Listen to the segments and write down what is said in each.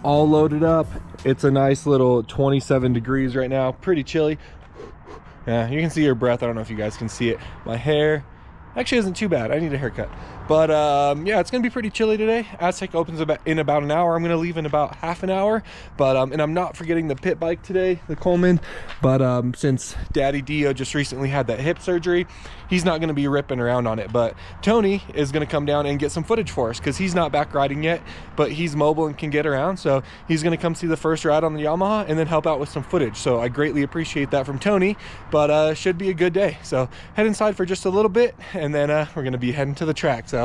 All loaded up. It's a nice little 27 degrees right now, pretty chilly. Yeah, you can see your breath. I don't know if you guys can see it. My hair actually isn't too bad. I need a haircut. But yeah, it's gonna be pretty chilly today. Aztec opens in about an hour. I'm gonna leave in about half an hour. But and I'm not forgetting the pit bike today, the Coleman. But since Daddy DeeO just recently had that hip surgery, he's not gonna be ripping around on it. But Tony is gonna come down and get some footage for us because he's not back riding yet, but he's mobile and can get around. So he's gonna come see the first ride on the Yamaha and then help out with some footage. So I greatly appreciate that from Tony. But should be a good day. So head inside for just a little bit, and then we're gonna be heading to the track. So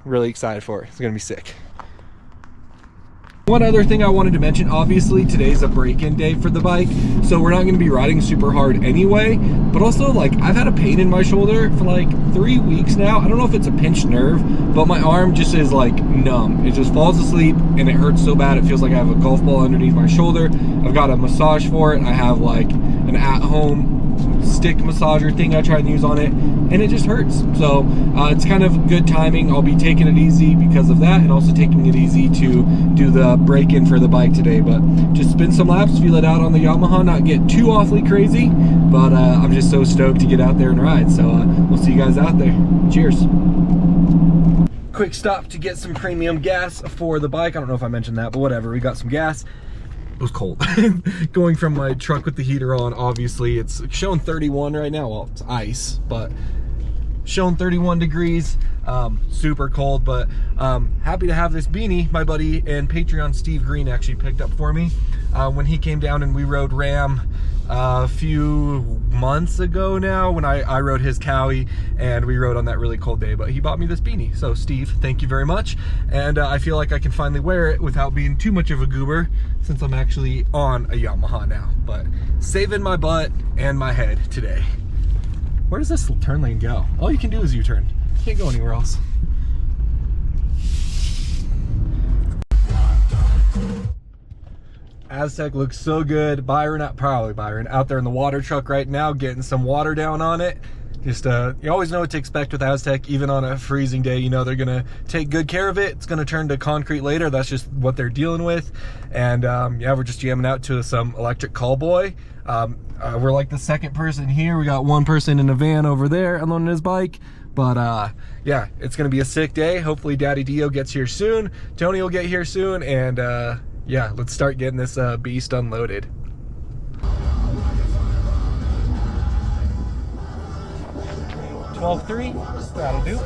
really excited for it. It's gonna be sick. One other thing I wanted to mention, obviously today's a break-in day for the bike, so we're not going to be riding super hard anyway, but also like I've had a pain in my shoulder for like 3 weeks now. I don't know if it's a pinched nerve, but my arm just is like numb. It just falls asleep and it hurts so bad it feels like I have a golf ball underneath my shoulder. I've got a massage for it. I have like an at-home stick massager thing I try to use on it, and it just hurts. So it's kind of good timing. I'll be taking it easy because of that, and also taking it easy to do the break-in for the bike today. But just spin some laps, feel it out on the Yamaha, not get too awfully crazy, but I'm just so stoked to get out there and ride. So we'll see you guys out there. Cheers. Quick stop to get some premium gas for the bike. I don't know if I mentioned that, but whatever, we got some gas. It was cold. Going from my truck with the heater on, obviously it's showing 31 right now. Well, it's ice, but showing 31 degrees. Super cold, but happy to have this beanie my buddy and Patreon Steve Green actually picked up for me when he came down and we rode Ram a few months ago now, when I rode his Cowie and we rode on that really cold day. But he bought me this beanie, so Steve, thank you very much. And I feel like I can finally wear it without being too much of a goober, since I'm actually on a Yamaha now. But saving my butt and my head today. Where does this turn lane go? All you can do is U-turn. Can't go anywhere else. Aztec looks so good. Byron, probably Byron, out there in the water truck right now, getting some water down on it. Just you always know what to expect with Aztec. Even on a freezing day, you know they're gonna take good care of it. It's gonna turn to concrete later. That's just what they're dealing with. And yeah, we're just jamming out to some electric callboy. We're like the second person here. We got one person in a van over there unloading his bike. But yeah, it's gonna be a sick day. Hopefully Daddy DeeO gets here soon. Tony will get here soon, and yeah, let's start getting this beast unloaded. 12.3, that'll do.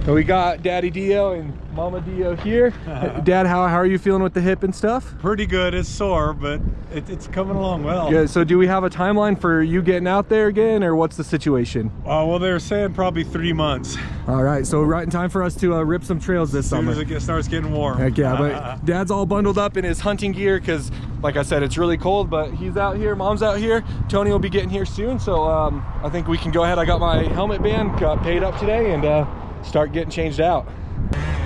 So we got Daddy DeeO and Mama DeeO here. Dad, how are you feeling with the hip and stuff? Pretty good. It's sore, but it's coming along well. Yeah, so do we have a timeline for you getting out there again, or what's the situation? Well, they're saying probably 3 months. All right, so right in time for us to rip some trails this summer. As soon as it starts getting warm. Heck yeah, but Dad's all bundled up in his hunting gear because, like I said, it's really cold, but he's out here, Mom's out here. Tony will be getting here soon, so I think we can go ahead. I got my helmet band, got paid up today, and start getting changed out.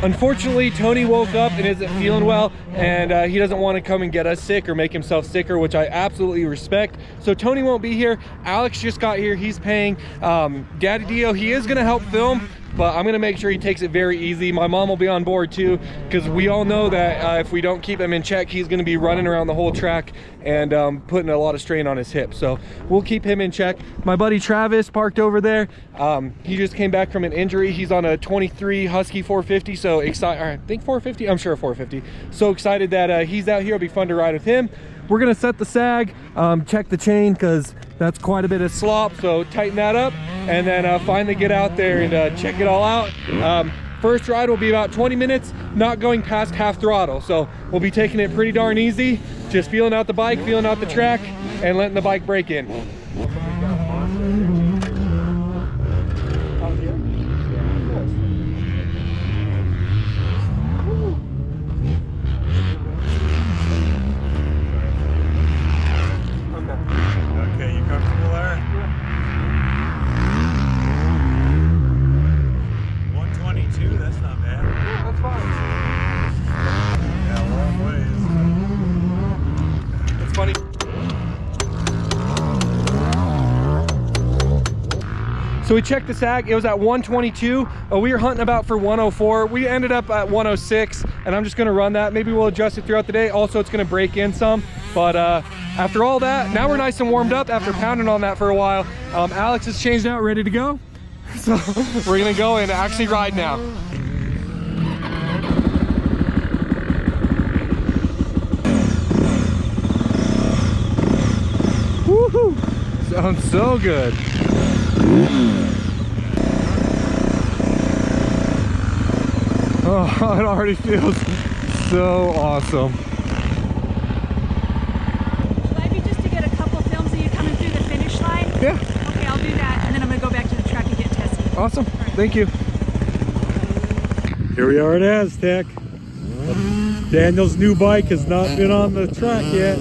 Unfortunately, Tony woke up and isn't feeling well, and he doesn't want to come and get us sick or make himself sicker, which I absolutely respect. So Tony won't be here. Alex just got here. He's paying. Daddy DeeO, he is going to help film, but I'm going to make sure he takes it very easy. My mom will be on board too, because we all know that if we don't keep him in check, he's going to be running around the whole track and putting a lot of strain on his hip. So we'll keep him in check. My buddy Travis parked over there. He just came back from an injury. He's on a 23 Husky 450. So excited, I think 450, I'm sure 450. So excited that he's out here. It'll be fun to ride with him. We're gonna set the sag, check the chain, because that's quite a bit of slop, so tighten that up, and then finally get out there and check it all out. First ride will be about 20 minutes, not going past half throttle, so we'll be taking it pretty darn easy, just feeling out the bike, feeling out the track, and letting the bike break in. Out here? Okay, you comfortable there? Yeah. 122, that's not bad. Yeah, that's fine. Yeah, long ways. It's funny. So we checked the sag, it was at 122. We were hunting about for 104. We ended up at 106, and I'm just gonna run that. Maybe we'll adjust it throughout the day. Also, it's gonna break in some, but after all that, now we're nice and warmed up after pounding on that for a while. Alex is changed out, ready to go. So we're gonna go and actually ride now. Woohoo! Sounds so good. Oh, it already feels so awesome. Maybe just to get a couple films of you coming through the finish line? Yeah. Okay, I'll do that, and then I'm gonna go back to the track and get tested. Awesome. Thank you. Here we are at Aztec. Daniel's new bike has not been on the track yet.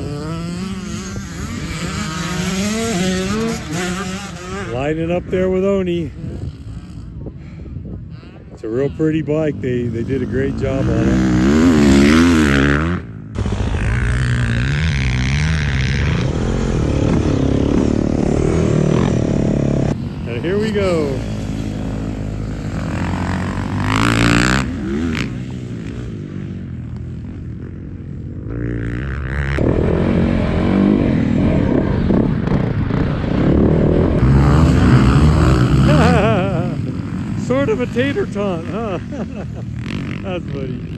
Lining up there with Oni. It's a real pretty bike. They did a great job on it. And here we go. Sort of a tater taunt, huh? That's funny.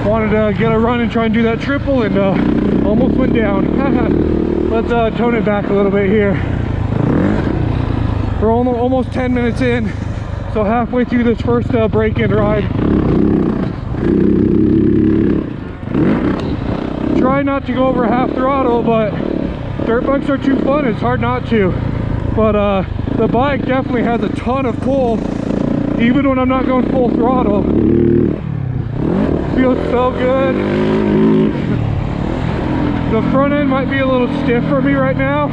Wanted to get a run and try and do that triple, and almost went down. Let's tone it back a little bit here. We're almost 10 minutes in, so halfway through this first break-in ride. Try not to go over half throttle, but dirt bikes are too fun. It's hard not to. But the bike definitely has a ton of pull, even when I'm not going full throttle. Feels so good. The front end might be a little stiff for me right now.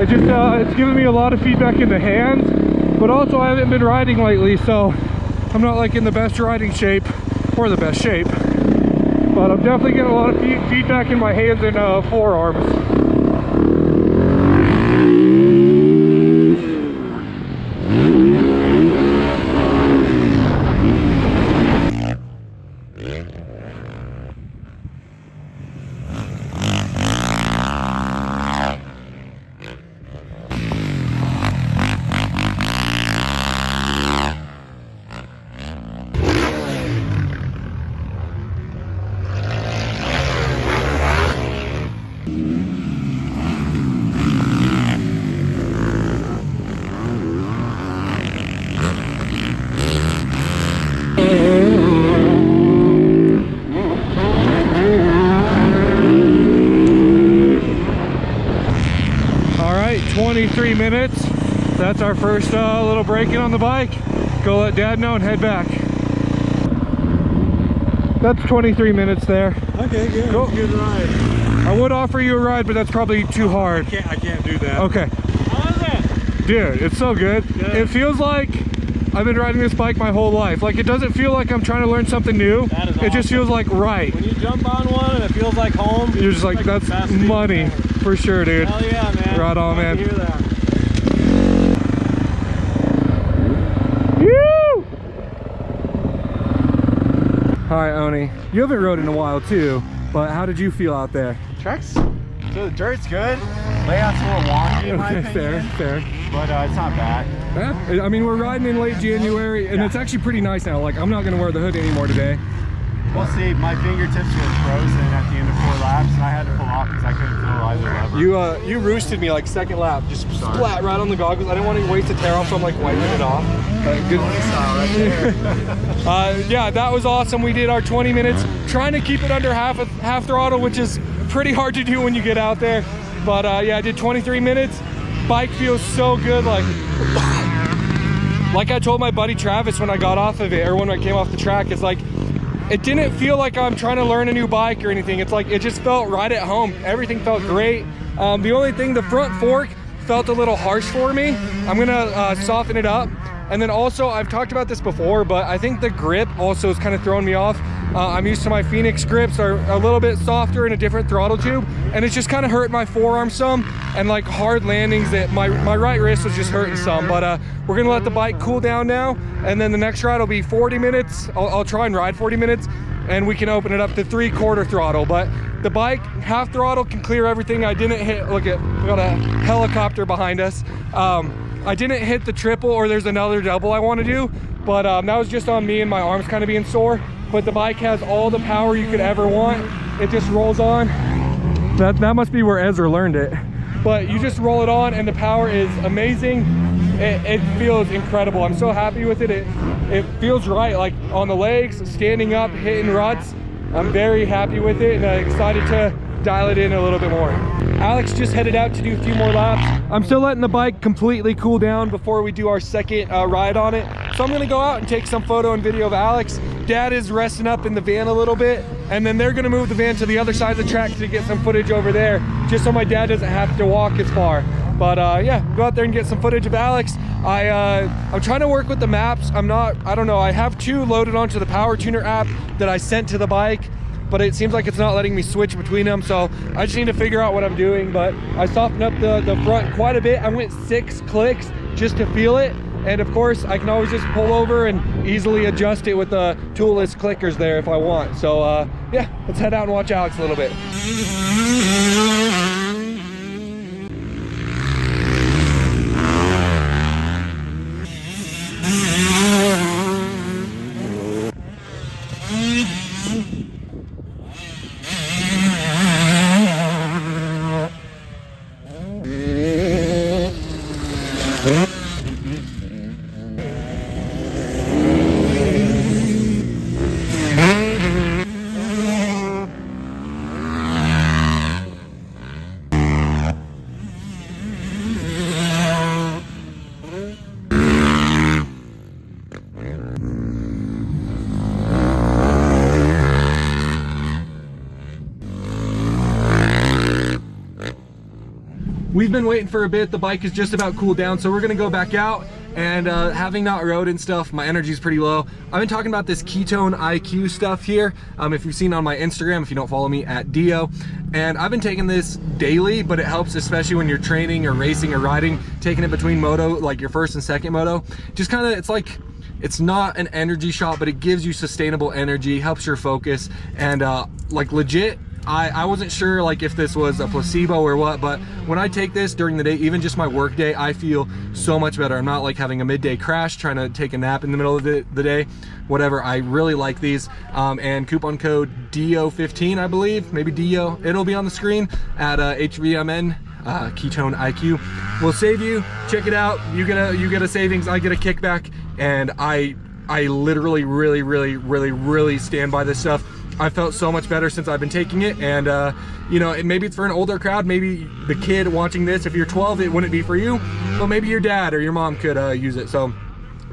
It just it's giving me a lot of feedback in the hands, but also I haven't been riding lately, so I'm not like in the best riding shape or the best shape, but I'm definitely getting a lot of feedback in my hands and forearms. All right, 23 minutes. That's our first little break-in on the bike. Go let Dad know and head back. That's 23 minutes there. Okay, good. Cool. Good ride. I would offer you a ride, but that's probably too hard. I can't do that. Okay. How is it? Dude, it's so good. It feels like I've been riding this bike my whole life. Like, it doesn't feel like I'm trying to learn something new. That is It just awesome. feels like right. When you jump on one and it feels like home, You're just like, the that's best feeling money ever. for sure, dude. Hell yeah, man. Right on, Glad man. to hear that. Woo! All right, Oni. You haven't rode in a while too, but how did you feel out there? Track's, so the dirt's good. Layout's a little wonky in my opinion. Fair. But it's not bad. Yeah, I mean, we're riding in late January, and it's actually pretty nice now. Like, I'm not gonna wear the hood anymore today. We'll see. My fingertips were frozen at the end of 4 laps, and I had to pull off because I couldn't feel either lever. You roosted me like second lap, just splat right on the goggles. I didn't want to waste a tear off, so I'm like wiping it off. Good style right there. Yeah, that was awesome. We did our 20 minutes, trying to keep it under half throttle, which is pretty hard to do when you get out there. But yeah, I did 23 minutes. Bike feels so good. Like I told my buddy Travis when I got off of it, or when I came off the track, it's like, it didn't feel like I'm trying to learn a new bike or anything. It's like, it just felt right at home. Everything felt great. The only thing, the front fork felt a little harsh for me. I'm gonna soften it up. And then also, I've talked about this before, but I think the grip also is kind of throwing me off. I'm used to my Phoenix grips are a little bit softer in a different throttle tube, and it's just kind of hurt my forearm some, and like hard landings that my right wrist was just hurting some. But we're gonna let the bike cool down now, and then the next ride will be 40 minutes. I'll try and ride 40 minutes, and we can open it up to 3/4 throttle. But the bike, half throttle, can clear everything. I didn't hit, look at, we got a helicopter behind us. I didn't hit the triple, or there's another double I want to do, but that was just on me and my arms kind of being sore. But the bike has all the power you could ever want. It just rolls on. That must be where Ezra learned it. But you just roll it on, and the power is amazing. It feels incredible. I'm so happy with it. It feels right, like on the legs, standing up, hitting ruts. I'm very happy with it, and I'm excited to dial it in a little bit more. Alex just headed out to do a few more laps. I'm still letting the bike completely cool down before we do our second ride on it. So I'm gonna go out and take some photo and video of Alex. Dad is resting up in the van a little bit, and then they're gonna move the van to the other side of the track to get some footage over there, just so my dad doesn't have to walk as far. But yeah, go out there and get some footage of Alex. I'm trying to work with the maps. I don't know, I have 2 loaded onto the Power Tuner app that I sent to the bike, but it seems like it's not letting me switch between them, so I just need to figure out what I'm doing. But I softened up the front quite a bit. I went 6 clicks just to feel it, and of course I can always just pull over and easily adjust it with the toolless clickers there if I want. So yeah, let's head out and watch Alex a little bit. We've been waiting for a bit. The bike is just about cooled down, so we're gonna go back out. And having not rode and stuff, my energy's pretty low. I've been talking about this ketone IQ stuff here. If you've seen on my Instagram, if you don't follow me, at DeeO. And I've been taking this daily, but it helps especially when you're training or racing or riding, taking it between moto, like your first and second moto. Just kind of, it's like, it's not an energy shot, but it gives you sustainable energy, helps your focus, and like legit, I wasn't sure like if this was a placebo or what, but when I take this during the day, even just my work day, I feel so much better. I'm not like having a midday crash trying to take a nap in the middle of the day, whatever. I really like these. And coupon code DeeO15, I believe, maybe DeeO, it'll be on the screen at HVMN. Ketone IQ will save you. Check it out. You get a savings, I get a kickback, and I literally really stand by this stuff. I felt so much better since I've been taking it, and you know, maybe it's for an older crowd. Maybe the kid watching this, if you're 12, it wouldn't be for you, but maybe your dad or your mom could use it. So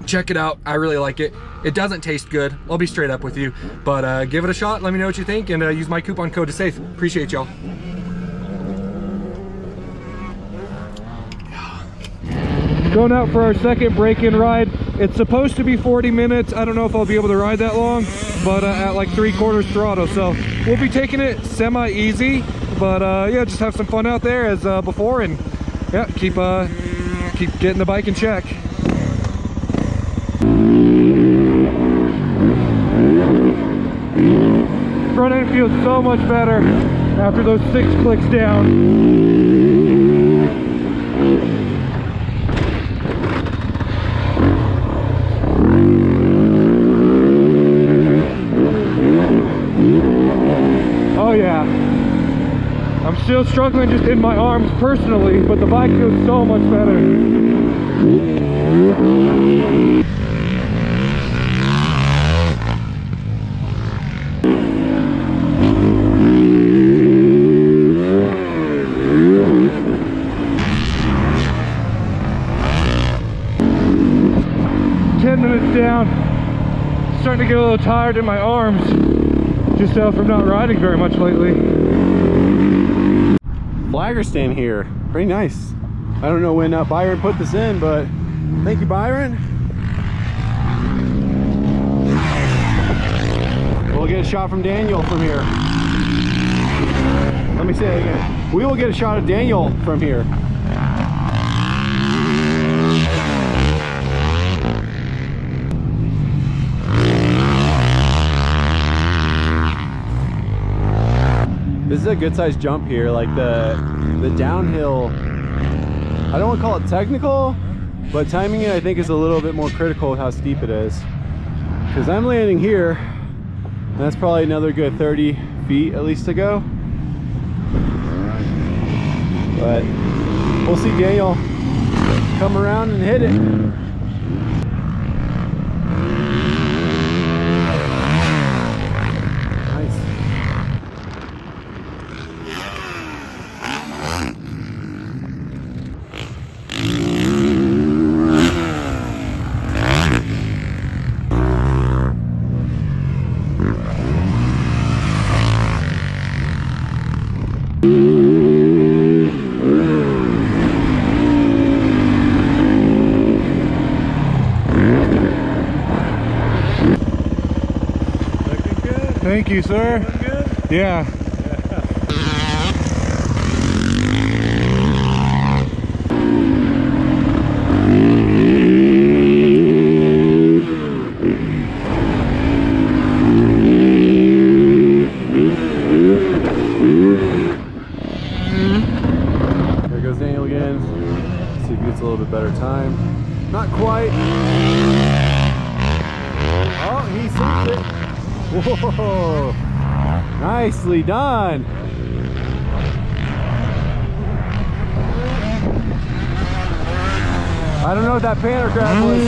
check it out. I really like it. It doesn't taste good, I'll be straight up with you, but give it a shot. Let me know what you think, and use my coupon code to save. Appreciate y'all. Going out for our second break-in ride. It's supposed to be 40 minutes. I don't know if I'll be able to ride that long, but at like 3/4 throttle. So we'll be taking it semi-easy, but yeah, just have some fun out there as before, and yeah, keep getting the bike in check. Front end feels so much better after those 6 clicks down. Still struggling just in my arms personally, but the bike feels so much better. 10 minutes down, starting to get a little tired in my arms, just from not riding very much lately. Flagger stand here, pretty nice. I don't know when Byron put this in, but thank you, Byron. We'll get a shot from Daniel from here. Let me say it again. We will get a shot of Daniel from here. This is a good sized jump here, like the downhill, I don't want to call it technical, but timing it I think is a little bit more critical with how steep it is. Because I'm landing here, and that's probably another good 30 feet at least to go. But we'll see Daniel come around and hit it. Thank you, sir. Good? Yeah. There goes Daniel again. Let's see if he gets a little bit better time. Not quite. Oh, he sinks it. Whoa, nicely done. I don't know if that pantograph was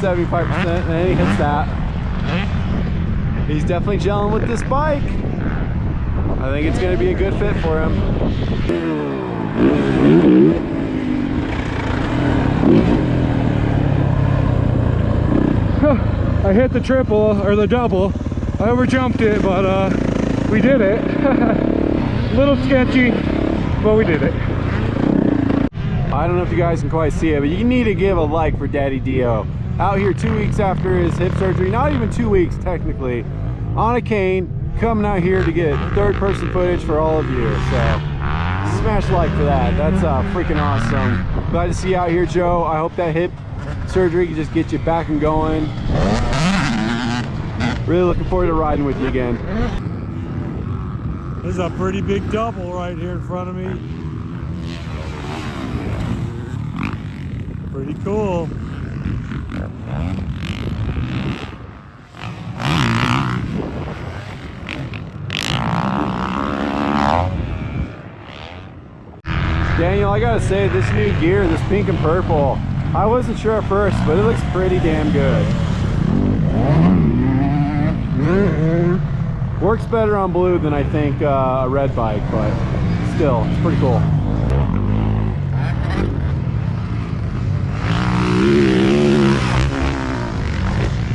75%, and he hits that. He's definitely gelling with this bike. I think it's going to be a good fit for him. I hit the triple, or the double. I overjumped it, but we did it. A little sketchy, but we did it. I don't know if you guys can quite see it, but you need to give a like for Daddy DeeO. Out here 2 weeks after his hip surgery, not even 2 weeks technically, on a cane, coming out here to get third-person footage for all of you. So smash like for that. That's freaking awesome. Glad to see you out here, Joe. I hope that hip surgery can just get you back and going. Really looking forward to riding with you again. This is a pretty big double right here in front of me. Pretty cool. Daniel, I gotta say, this new gear, this pink and purple, I wasn't sure at first, but it looks pretty damn good. Works better on blue than I think a red bike, but still, it's pretty cool.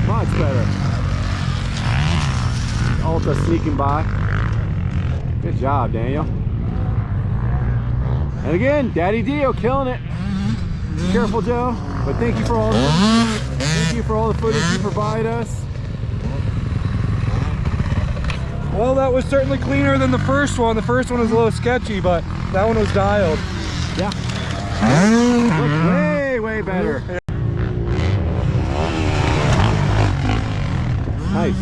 Much better. Alta sneaking by. Good job, Daniel. And again, Daddy DeeO killing it. Careful, Joe. But thank you for all the footage you provide us. Well, that was certainly cleaner than the first one. The first one was a little sketchy, but that one was dialed. Yeah. Looks way, way better. Nice.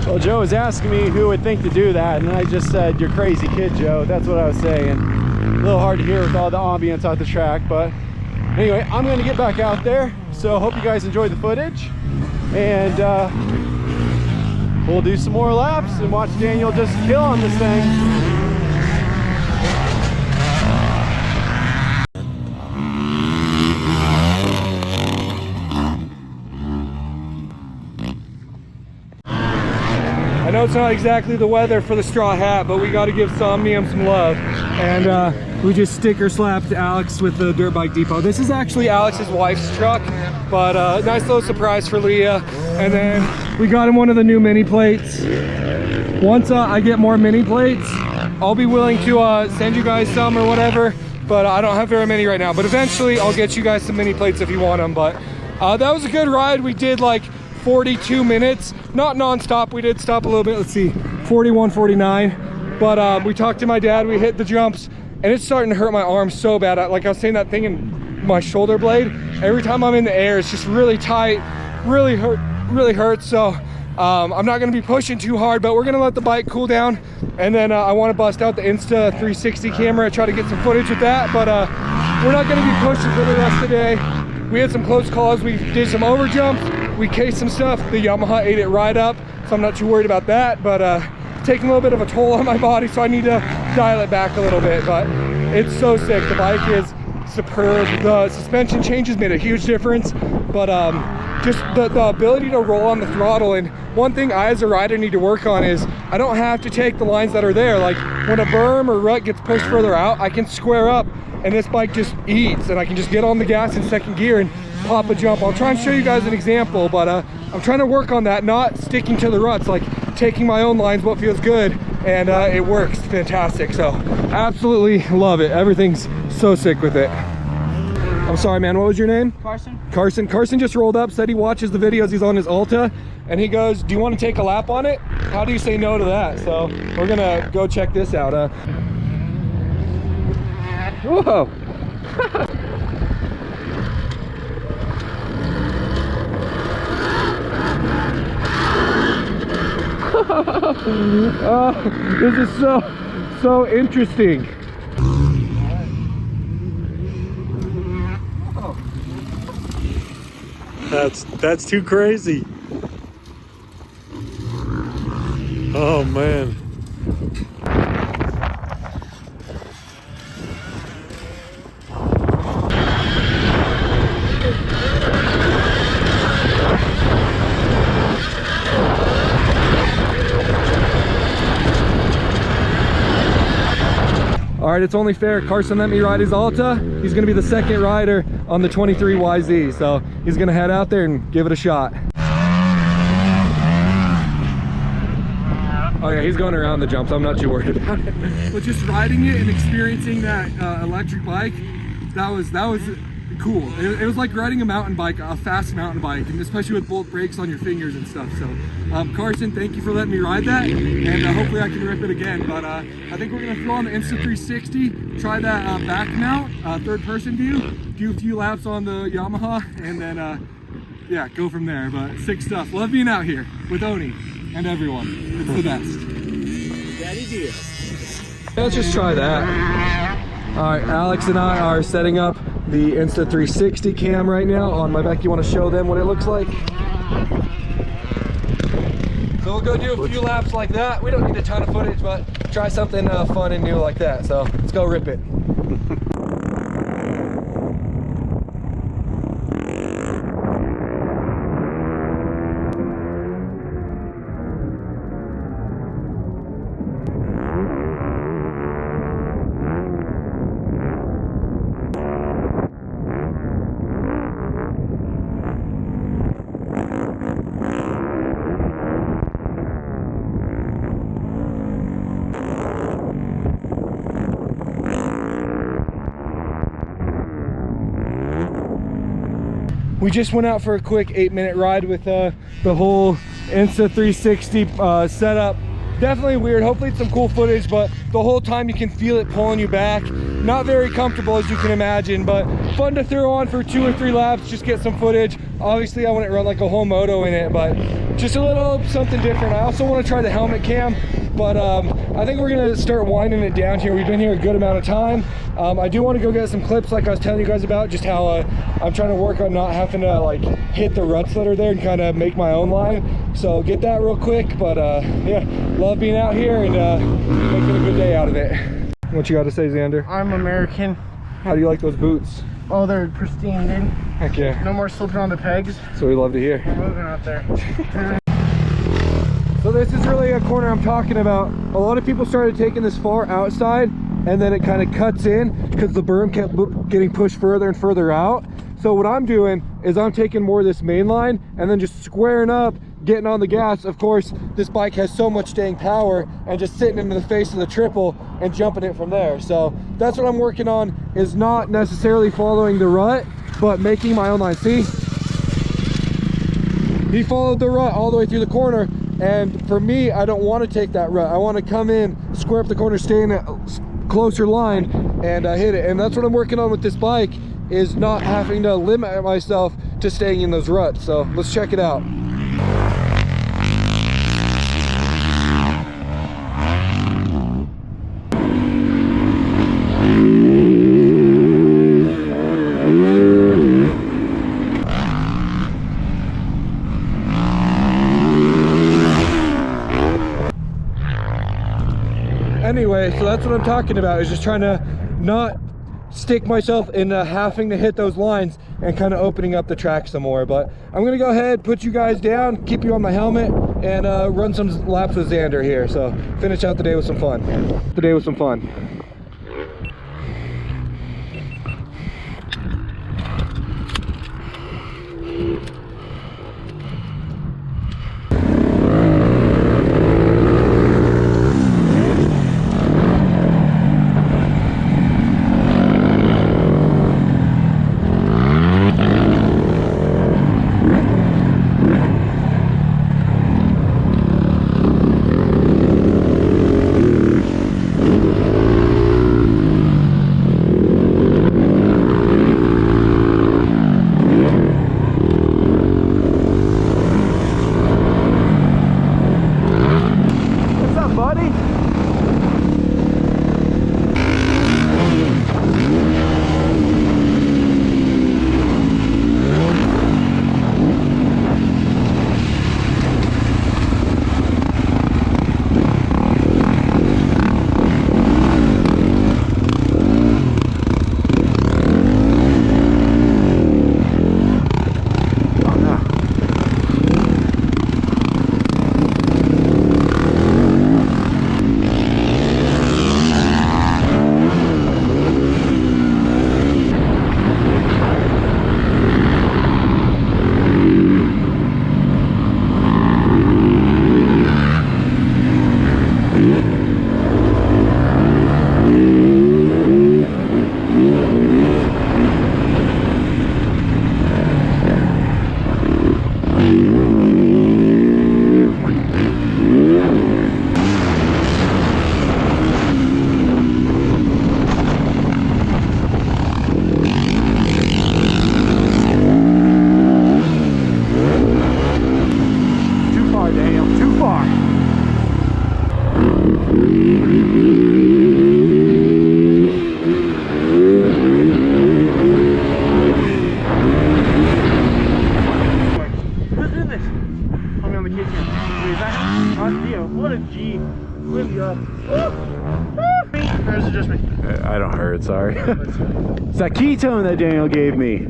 Well, Joe was asking me who would think to do that, and I just said, "You're crazy kid, Joe." That's what I was saying. A little hard to hear with all the ambience out the track, but anyway, I'm going to get back out there. So hope you guys enjoyed the footage, and we'll do some more laps and watch Daniel just kill on this thing. I know it's not exactly the weather for the straw hat, but we got to give Somnium some love. And we just sticker slapped Alex with the Dirt Bike Depot. This is actually Alex's wife's truck, but nice little surprise for Leah. And then we got him one of the new mini plates. Once I get more mini plates, I'll be willing to send you guys some or whatever, but I don't have very many right now. But eventually I'll get you guys some mini plates if you want them. But that was a good ride. We did like 42 minutes, not non-stop. We did stop a little bit. Let's see, 41, 49. But we talked to my dad, we hit the jumps, and it's starting to hurt my arm so bad. Like I was saying, that thing in my shoulder blade, every time I'm in the air, it's just really tight, really hurts. So I'm not gonna be pushing too hard, but we're gonna let the bike cool down. And then I wanna bust out the Insta 360 camera, try to get some footage with that. But we're not gonna be pushing for the rest of the day. We had some close calls. We did some over jumps. We cased some stuff. The Yamaha ate it right up, so I'm not too worried about that. But taking a little bit of a toll on my body, so I need to dial it back a little bit. But it's so sick. The bike is superb. The suspension changes made a huge difference. But just the ability to roll on the throttle. And one thing I as a rider need to work on is I don't have to take the lines that are there. Like when a berm or rut gets pushed further out, I can square up and this bike just eats, and I can just get on the gas in second gear and pop a jump. I'll try and show you guys an example, but I'm trying to work on that, not sticking to the ruts, like taking my own lines, what feels good, and it works fantastic. So absolutely love it. Everything's so sick with it. I'm sorry, man, what was your name? Carson. Carson just rolled up, said he watches the videos, he's on his Alta, and he goes, do you want to take a lap on it? How do you say no to that? So we're gonna go check this out. Whoa. This is so interesting. That's too crazy. Oh man. All right, it's only fair. Carson let me ride his Alta. He's gonna be the second rider on the 23 YZ, so he's gonna head out there and give it a shot. Oh yeah, he's going around the jumps. I'm not too worried about it. But just riding it and experiencing that electric bike, that was cool. It was like riding a mountain bike, a fast mountain bike, and especially with both brakes on your fingers and stuff. So Carson, thank you for letting me ride that, and hopefully I can rip it again. But I think we're gonna throw on the Insta 360, try that back mount, third person view, do a few laps on the Yamaha, and then yeah, go from there. But sick stuff. Love being out here with Oni and everyone. It's the best. Daddy Deel. Let's just try that. All right, Alex and I are setting up the Insta 360 cam right now on my back. You want to show them what it looks like? So we'll go do a few laps like that. We don't need a ton of footage, but try something fun and new like that. So let's go rip it. We just went out for a quick 8-minute ride with the whole Insta 360 setup. Definitely weird. Hopefully it's some cool footage, but the whole time you can feel it pulling you back. Not very comfortable, as you can imagine, but fun to throw on for 2 or 3 laps, just get some footage. Obviously I wouldn't run like a whole moto in it, but just a little something different. I also want to try the helmet cam. But I think we're gonna start winding it down here. We've been here a good amount of time. I do want to go get some clips like I was telling you guys about, just how I'm trying to work on not having to like hit the ruts that are there and kind of make my own line. So get that real quick. But yeah, love being out here and making a good day out of it. What you got to say, Xander? I'm American. How do you like those boots? Oh, they're pristine, dude. Heck yeah. No more slipping on the pegs. So we love to hear. We're moving out there. So this is really a corner I'm talking about. A lot of people started taking this far outside and then it kind of cuts in because the berm kept getting pushed further and further out. So what I'm doing is I'm taking more of this main line and then just squaring up, getting on the gas. Of course, this bike has so much staying power and just sitting into the face of the triple and jumping it from there. So that's what I'm working on, is not necessarily following the rut, but making my own line. See? He followed the rut all the way through the corner. And for me, I don't want to take that rut. I want to come in, square up the corner, stay in a closer line and hit it. And that's what I'm working on with this bike, is not having to limit myself to staying in those ruts. So let's check it out. Anyway, so that's what I'm talking about, is just trying to not stick myself in having to hit those lines and kind of opening up the track some more. But I'm gonna go ahead, put you guys down, keep you on my helmet, and run some laps with Xander here. So finish out the day with some fun. I don't hurt, sorry. It's that ketone that Daniel gave me.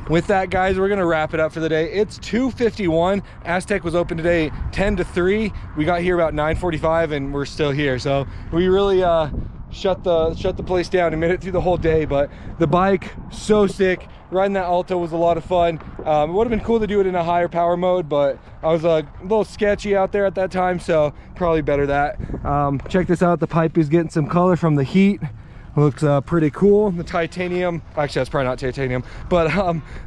With that, guys, we're gonna wrap it up for the day. It's 2:51. Aztec was open today 10 to 3. We got here about 9:45 and we're still here. So we really shut the place down and made it through the whole day. But the bike, so sick. Riding that Alto was a lot of fun. It would have been cool to do it in a higher power mode, but I was a little sketchy out there at that time, so probably better that. Check this out. The pipe is getting some color from the heat. Looks pretty cool. The titanium, actually that's probably not titanium, but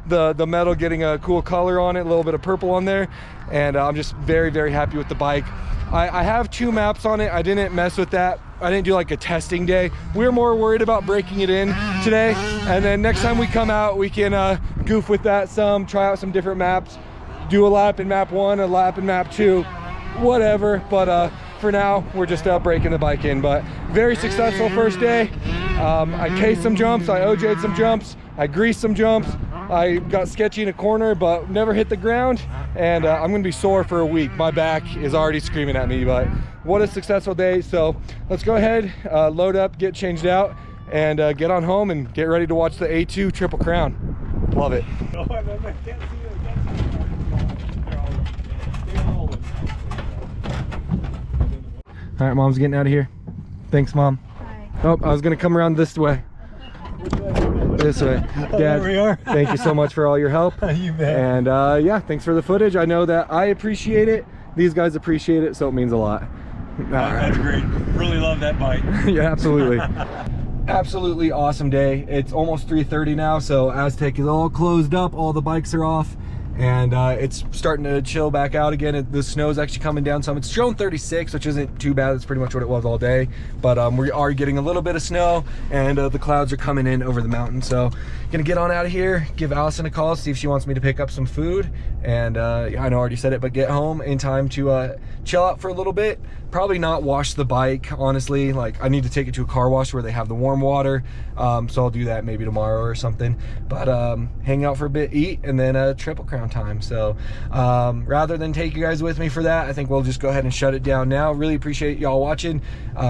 the metal getting a cool color on it, a little bit of purple on there. And I'm just very, very happy with the bike. I have 2 maps on it. I didn't mess with that. I didn't do like a testing day. We're more worried about breaking it in today. And then next time we come out, we can goof with that some, try out some different maps. do a lap in map 1, a lap in map 2, whatever. But for now, we're just breaking the bike in. But very successful first day. I cased some jumps, I OJ'd some jumps, I greased some jumps, I got sketchy in a corner but never hit the ground, and I'm gonna be sore for a week. My back is already screaming at me, but what a successful day. So let's go ahead, load up, get changed out, and get on home and get ready to watch the A2 Triple Crown. Love it. All right, Mom's getting out of here. Thanks, Mom. Bye. Oh, I was gonna come around this way. This way. Dad, there we are. thank you so much for all your help. You bet. And yeah, thanks for the footage. I know that I appreciate it. These guys appreciate it, so it means a lot. All right. That's great. Really love that bike. Yeah, absolutely. Absolutely awesome day. It's almost 3:30 now, so Aztec is all closed up. All the bikes are off. And it's starting to chill back out again. The snow's actually coming down some. It's showing 36, which isn't too bad. It's pretty much what it was all day. But we are getting a little bit of snow, and the clouds are coming in over the mountain. So gonna get on out of here, give Allison a call, see if she wants me to pick up some food. And I know I already said it, but get home in time to chill out for a little bit. Probably not wash the bike, honestly. Like, I need to take it to a car wash where they have the warm water. So I'll do that maybe tomorrow or something. But hang out for a bit, eat, and then Triple Crown time. So rather than take you guys with me for that, I think we'll just go ahead and shut it down now. Really appreciate y'all watching.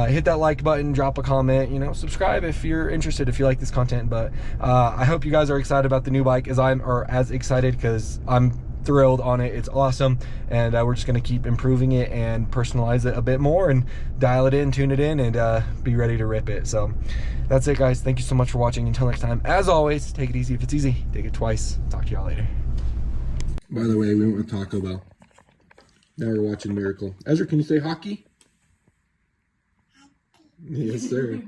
Hit that like button, drop a comment, you know, subscribe if you're interested, if you like this content. But I hope you guys are excited about the new bike as as excited, because I'm thrilled on it. It's awesome, and we're just going to keep improving it and personalize it a bit more and dial it in, tune it in, and be ready to rip it. So that's it, guys. Thank you so much for watching. Until next time, as always, take it easy if it's easy. Take it twice. Talk to y'all later. By the way, we went with Taco Bell. Now we're watching Miracle. Ezra, can you say hockey? Yes, sir.